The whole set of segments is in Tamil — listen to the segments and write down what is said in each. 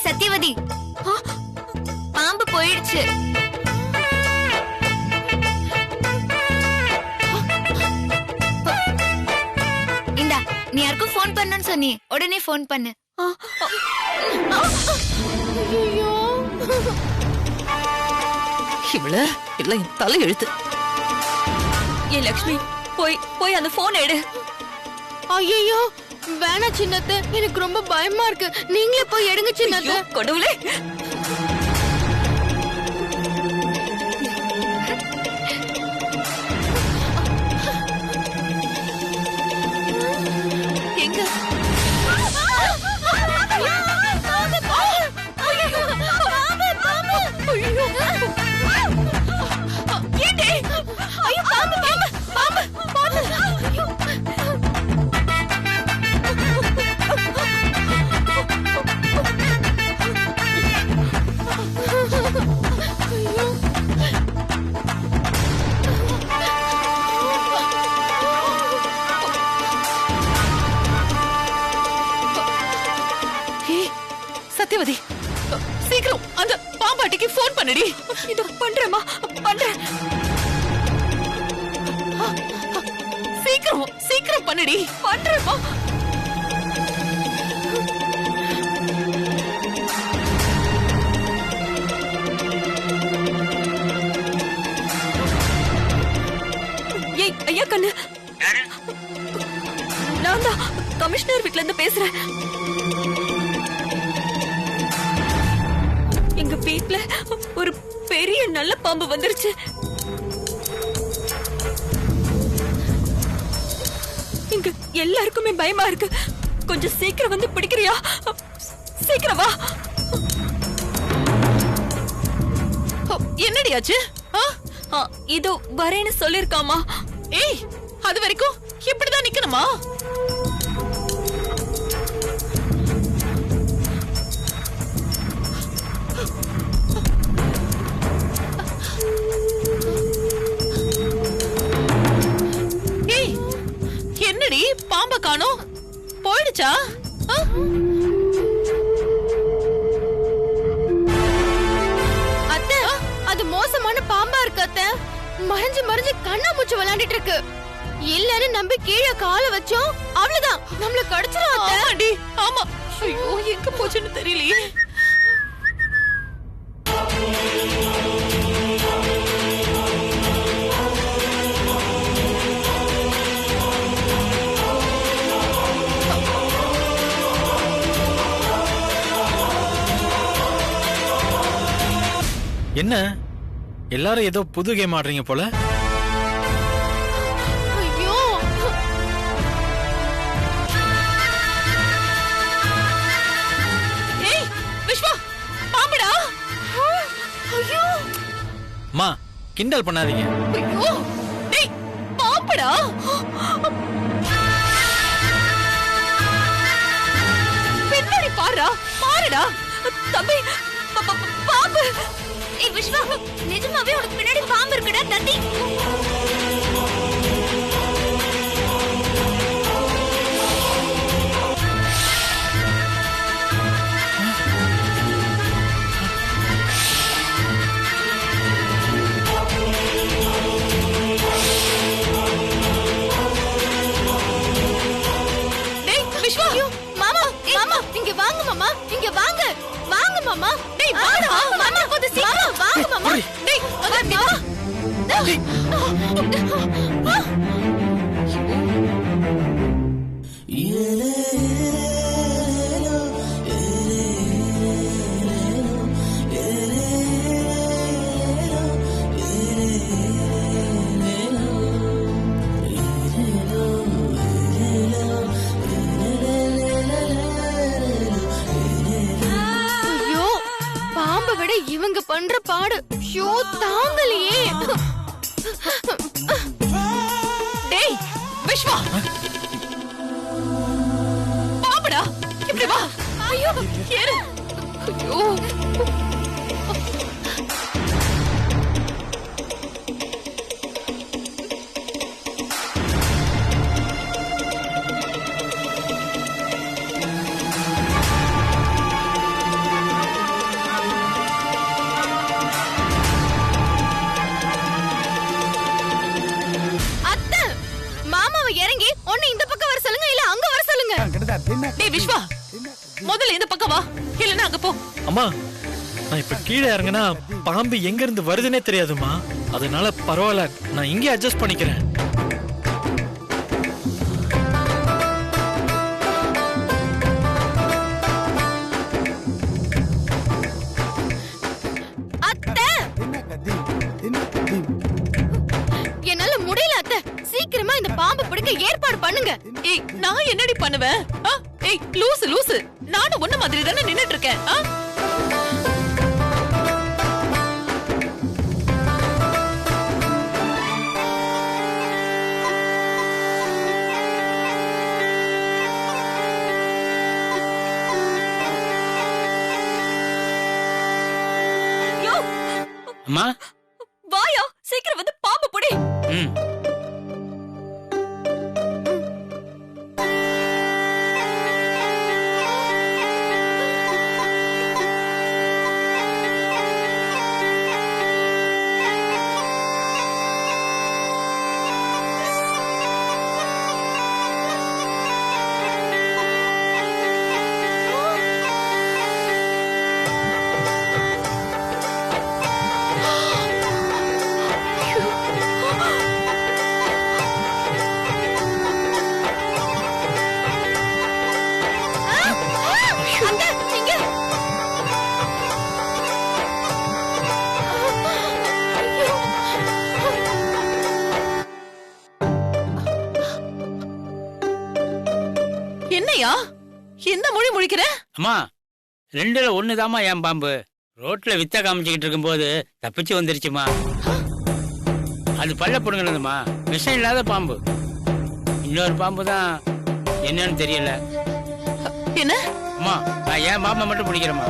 சத்தியவதி, பாம்பு போயிடுச்சு. இந்தா, நீ யாருக்கும் போன் பண்ணணும்னு சொன்னி, உடனே போன் பண்ணு. இவள எல்லாம் என் தலை எழுத்து. ஏ லக்ஷ்மி, போய் போய் அந்த போன் எடு. ஐயோ வேணா சின்னத்தை, எனக்கு ரொம்ப பயமா இருக்கு. நீங்களே போய் எடுங்க சின்னத்தை. கடவுளே, எங்க சத்தியவதி, சீக்கிரம் அந்த பாம்பாட்டிக்கு போன் பண்ணுடி. இது பண்றேமா, பண்றேன். சீக்கிரம் சீக்கிரம் பண்ணுடி, பண்றேமா. ஏய் ஐயா கண்ணு, நான் தான் கமிஷனர் வீட்ல இருந்து பேசுறேன். எங்க வீட்ல ஒரு பெரிய நல்ல பாம்பு வந்துருச்சு. இங்க எல்லாருக்குமே பயமா இருக்கு. கொஞ்சம் சீக்கிரம் வந்து பிடிக்கிறியா? சீக்கிரம் வா. என்னடியாச்சு? இதோ வரேன்னு சொல்லிருக்காமா. ஏய், அது வரைக்கும் இப்படிதான் நிக்கணுமா? என்னடி பாம்ப காணோம்? போயிடுச்சா? அத்தை, அது மோசமான பாம்பா இருக்கு அத்தை. மறைஞ்சு மறைஞ்சு கண்ணா மூச்சு விளையாண்டுட்டு இருக்கு. இல்லன்னு நம்பி கீழே கால வச்சோம், அவ்வளவுதான், நம்மள கடிச்சிரும் அத்தை. ஆமாடி, ஆமா. ஐயோ, எங்க போச்சுன்னு தெரியலையே. என்ன எல்லாரும் ஏதோ புது கேம் ஆடுறீங்க போல? ஐயோ, ஏய் விஸ்வா, பாம்புடா. ஐயோ மா, கிண்டல் பண்ணாதீங்க. ஐயோ, டேய் பாம்புடா. பின்னாடி பாருடா, பாருடா தம்பி, பாம்பு. ஏய் விஸ்வா, நிஜமாவே உனக்கு பின்னாடி பாம்பு இருக்குடா தந்தி. டேய் விஸ்வா, மாமா, மாமா இங்க வாங்க மாமா, இங்க வாங்க, வாங்க மாமா. டேய் வாடா. மாமா கொஞ்சம் சீக்கிரம் வாங்க மாமா. டேய் அங்க வா. ஐயோ, பாம்பை விட இவங்க பண்ற பாடு ஷோ தாங்கலையே. டேய் விஸ்வா, பாம்புடா, இப்படி வா. ஐயோ ஏறு. ஐயோ ஏய் விஸ்வா, முதல்ல இந்த பக்கம் வா, இல்லன்னா அங்க போ. அம்மா நான் இப்ப கீழே இறங்குனா பாம்பு எங்க இருந்து வருதுன்னே தெரியாதுமா. அதனால பரவாயில்ல, நான் இங்கே அட்ஜஸ்ட் பண்ணிக்கிறேன். என்னால முடியல அத்தை, சீக்கிரமா இந்த பாம்பு பிடிக்க ஏற்பாடு பண்ணுங்க. ஏய் நான் என்னடி பண்ணுவேன்? ஏய் லூசு லூசு, நானும் உன்ன மாதிரி தானே நின்னுட்டு இருக்கேன். அம்மா வாயா, சீக்கிரம் வந்து பாம்பு பிடி. ம் என்னையா இந்த மொழி முழிக்கிற? அம்மா, ரெண்டுல ஒண்ணுதாம்மா என் பாம்பு. ரோட்ல வித்த காமிச்சுக்கிட்டு இருக்கும்போது தப்பிச்சு வந்துருச்சுமா. அது பல்ல புடுங்கினதுமா, விஷம் இல்லாத பாம்பு. இன்னொரு பாம்பு தான் என்னன்னு தெரியல. என்ன? அம்மா நான் என் பாம்பை மட்டும் பிடிக்கிறேம்மா.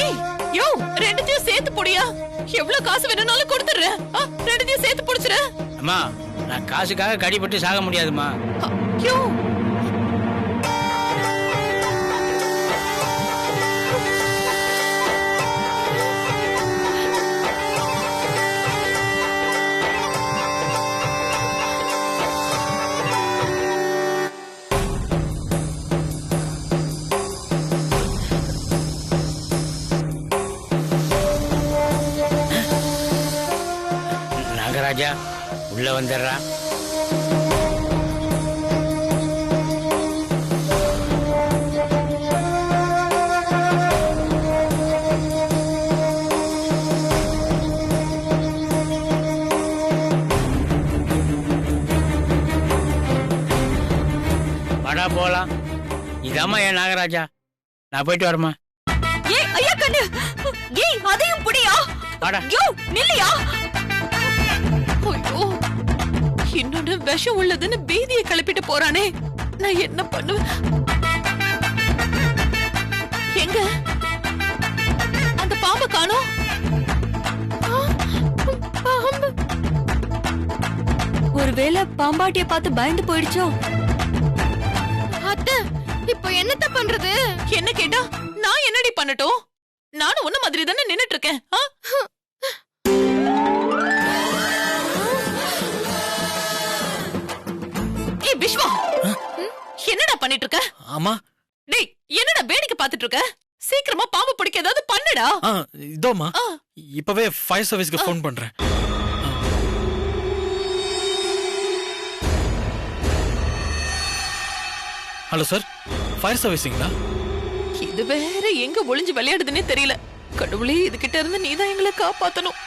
ஏய் யோ, ரெண்டுத்தையும் சேர்த்து புடியா. எவ்வளவு காசு வேணும்னாலும் கொடுத்துறேன். ரெண்டுத்தையும் சேர்த்து புடிச்சுற. அம்மா நான் காசுக்காக கடிபட்டு சாக முடியாதுமா. யோ நாகராஜா உள்ள வந்துடுறா. வாடா போலாம். இதாம்மா என் நாகராஜா. நான் போயிட்டு வரமா. ஏய் ஐயா கண்ணு, ஏய் அதையும் புடியா. வாடா. யோ நில்லையா. ஐயோ, இன்னொன்னு விஷம் உள்ளதுன்னு பீதியை கிளப்பிட்டு போறானே. நான் என்ன பண்ணுவேன்? எங்க அந்த பாம்பு காணோம்? பாம்பு ஒருவேளை பாம்பாட்டிய பார்த்து பயந்து போயிடுச்சோ? அத்தை, இப்போ என்னத்த பண்றது? என்ன கேட்டா நான் என்னடி பண்ணட்டும்? நானும் உன்ன மாதிரி தானே நின்னுட்டு இருக்கேன். ஏய் விஸ்வா, என்னடா பண்ணிட்டு இருக்க? ஆமா டேய் என்னடா வேடிக்கை பார்த்துட்டு இருக்க? சீக்கிரமா பாம்பு பிடிக்க ஏதாவது பண்ணுடா. இதோமா, இப்பவே ஃபயர் சர்வீஸ்க்கு ஃபோன் பண்றேன். ஹலோ சார், ஃபயர் சர்வீஸிங்களா? இது வேற எங்க ஒளிஞ்சு விளையாடுதுன்னே தெரியல. கடவுளே, இதுகிட்ட இருந்து நீதான் எங்களை காப்பாத்தணும்.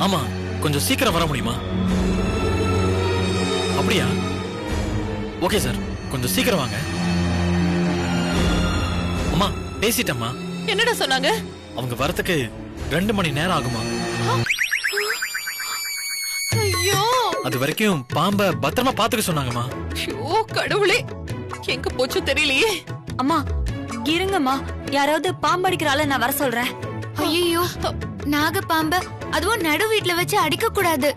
ஆமா, கொஞ்சம் சீக்கிரம் வர முடியுமா? அப்படியா? ஓகே சார், கொஞ்சம் சீக்கிரம் வாங்க. அம்மா பேசிட்டம்மா. என்னடா சொன்னாங்க? அவங்க வரதுக்கு 2 மணி நேரம் ஆகுமா. ஐயோ, அது வரைக்கும் பாம்ப பத்திரமா பாத்துக்க சொன்னாங்கம்மா. ஐயோ கடவுளே, எங்க போச்சு தெரியலையே. அம்மா இருங்கம்மா, யாராவது பாம்படிக்கிற ஆளை நான் வர சொல்றேன். ஐயோ, நாக பாம்ப அதுவும் நடு வீட்ல வச்சு அடிக்க கூடாது.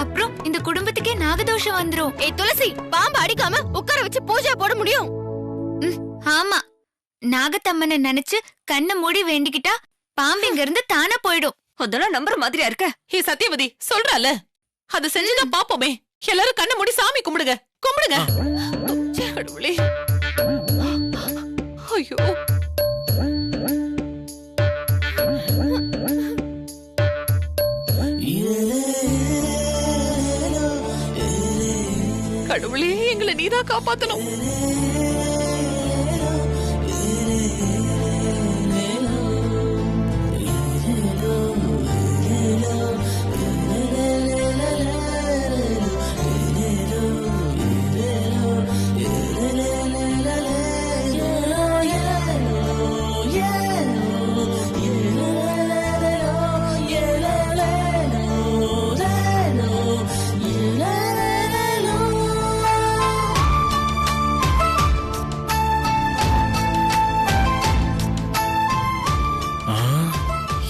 அப்புறம் இந்த குடும்பத்துக்கே நாகதோஷம் வந்துரும். ஏய் துளசி, பாம்பு அடிக்காம உட்கார வச்சு பூஜை போட முடியும்? ஆமா, நாகத்தம்மனை நினைச்சு கண்ணை மூடி வேண்டிக்கிட்டா பாம்பு இங்க இருந்து தானா போயிடும். அதெல்லாம் நம்புற மாதிரியா இருக்க? ஹே சத்யவதி சொல்றால, அது செஞ்சுதான் பாப்போமே. எல்லாரும் கண்ணை மூடி சாமி கும்பிடுங்க, கும்பிடுங்க. கடவுளே, ஐயோ கடவுளே, எங்களை நீதான் காப்பாத்தணும்.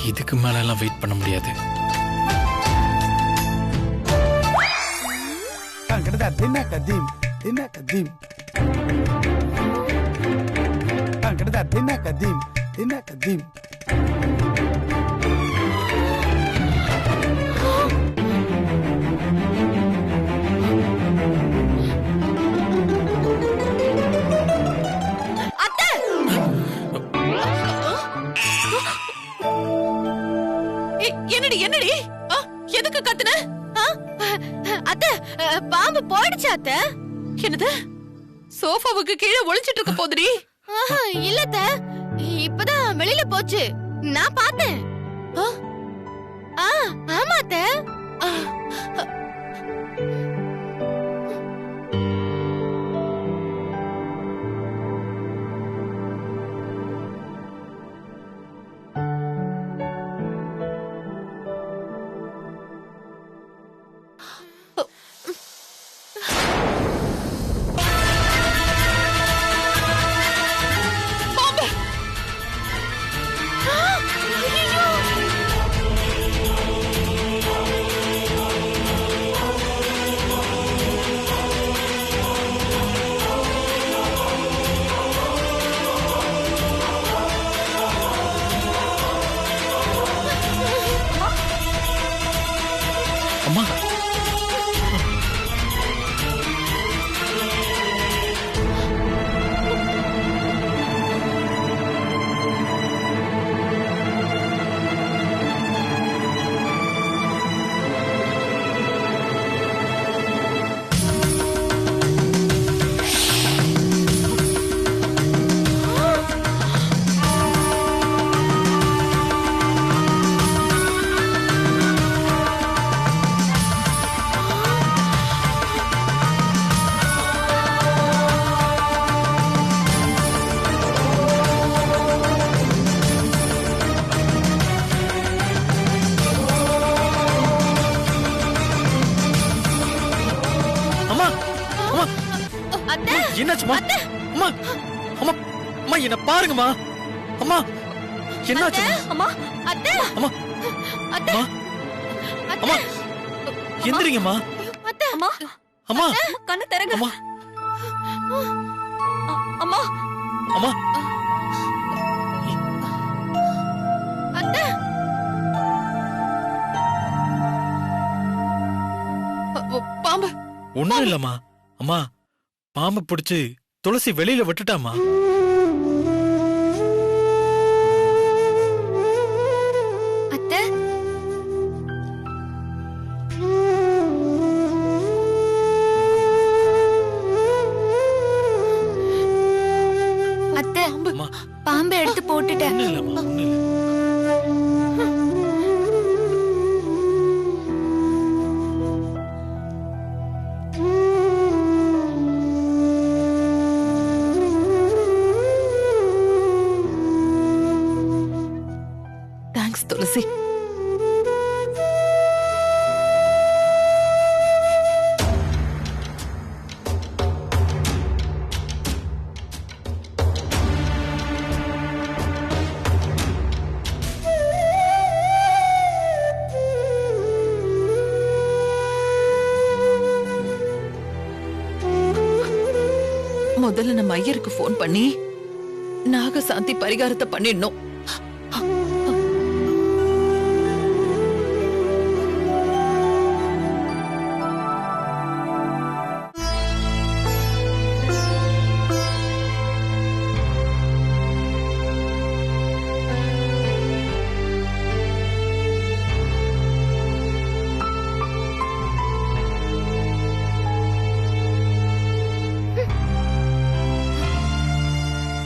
இதுக்கு மேல எல்லாம் வெயிட் பண்ண முடியாது. என்னடி என்னடி எதுக்கு கத்துன? அத்தை, பாம்பு போயிடுச்சு அத்தை. என்னது? சோஃபாவுக்கு கீழே ஒளிச்சிட்டு இருக்க போதுடி. இல்ல அத்தை, இப்பதான் வெளியில போச்சு, நான் பார்த்தேன். ஆமா அத்தை. அம்மா, என்னாச்சுமா? அம்மா, அம்மா, அம்மா என்ன பாருங்கம்மா. அம்மா, என்னாச்சு? அம்மா, அத்தை, அம்மா, அத்தை, அம்மா, எந்திரிங்கம்மா. அத்தை, அம்மா, அம்மா, கண்ணு திறங்க. அம்மா, அம்மா, அம்மா, அத்தை. பாம்பு ஒண்ணும் இல்லம்மா. அம்மா, பாம்பு பிடிச்சு துளசி வெளியில விட்டுட்டாமா. அத்தை, அத்தை, அம்மா, பாம்பை எடுத்து போட்டுட்டேன். ஒண்ணும் இல்லம்மா, ஒண்ணும் இல்ல. தேங்க்ஸ் துளசி. முதல்ல நம்ம ஐயருக்கு போன் பண்ணி நாகசாந்தி பரிகாரத்தை பண்ணிடணும்.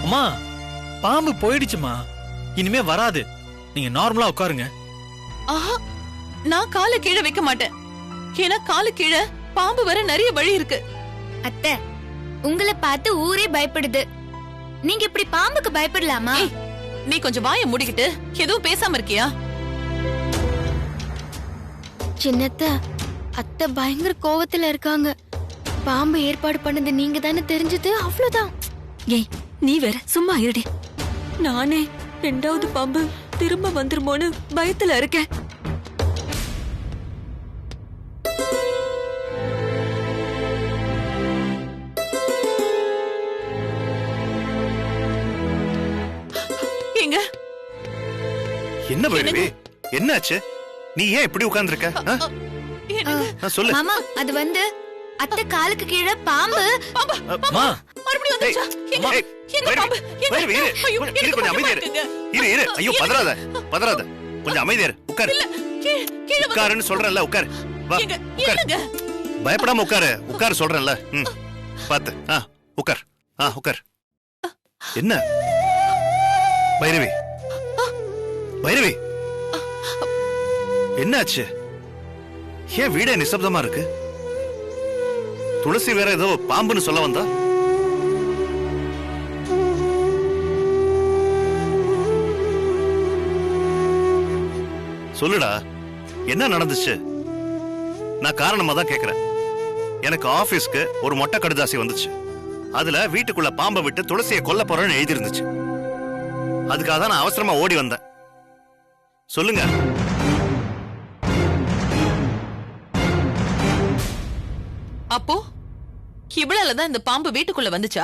அம்மா பாம்பு போயிடுச்சுமா, இனிமே வராது. நீங்க நார்மலா உட்காருங்க. ஆஹா, நான் காலை கீழே வைக்க மாட்டேன். ஏன்னா காலு கீழே பாம்பு வர நிறைய வழி இருக்கு. அத்தை, உங்களை பார்த்து ஊரே பயப்படுது. நீங்க இப்படி பாம்புக்கு பயப்படலாமா? ஏய், நீ கொஞ்சம் வாயை மூடிக்கிட்டு எதுவும் பேசாம இருக்கியா? சின்னத்த, அத்தை பயங்கர கோவத்துல இருக்காங்க. பாம்பு ஏற்பாடு பண்ணது நீங்க தானே தெரிஞ்சது, அவ்வளவுதான். ஏய், நீ வேற சும்மா இருடி. நானே 2வது பாம்பு திரும்ப வந்துருமோன்னு பயத்துல இருக்கேன். எங்க என்ன பைரவி, என்னாச்சு? நீ ஏன் இப்படி உட்கார்ந்திருக்க? சொல்லு மாமா, அது வந்து அத்தை காலுக்கு கீழே பாம்பு. அம்மா, மறுபடியும் வந்துச்சா? எங்க? ஏய், எங்க பாம்பு? எங்க? பைரவி, இரு. ஐயோ, இரு, எனக்கு கொஞ்சம் அமைதியா இரு. பயமா இரு, இரு. ஐயோ, பதறாத, பதறாத. கொஞ்சம் அமைதியா இரு. உட்காரு. கீழே, கீழே வந்து- உட்காருன்னு சொல்றேன்ல, உட்காரு. வா, எங்க? உட்காரு. என்னங்க? பயப்படாம உட்காரு. உட்காரு சொல்றேன்ல. பாத்து. உட்கார். உட்கார். என்ன பைரவி, பைரவி, என்னாச்சு? ஏன் வீடே நிசப்தமா இருக்கு? துளசி வேற ஏதோ பாம்புன்னு சொல்ல வந்தா? சொல்லுடா, என்ன நடந்துச்சு? நான் காரணமா தான் கேக்குறேன். எனக்கு ஆபீஸ்க்கு ஒரு மொட்டை கடுதாசி வந்துச்சு. அதுல வீட்டுக்குள்ள பாம்பை விட்டு துளசியை கொல்ல போறேன்னு எழுதி இருந்துச்சு. அதுக்காக தான் நான் அவசரமா ஓடி வந்தேன். சொல்லுங்க. அப்போ இவ்வளவுதான் இந்த பாம்பு வீட்டுக்குள்ள வந்துச்சா?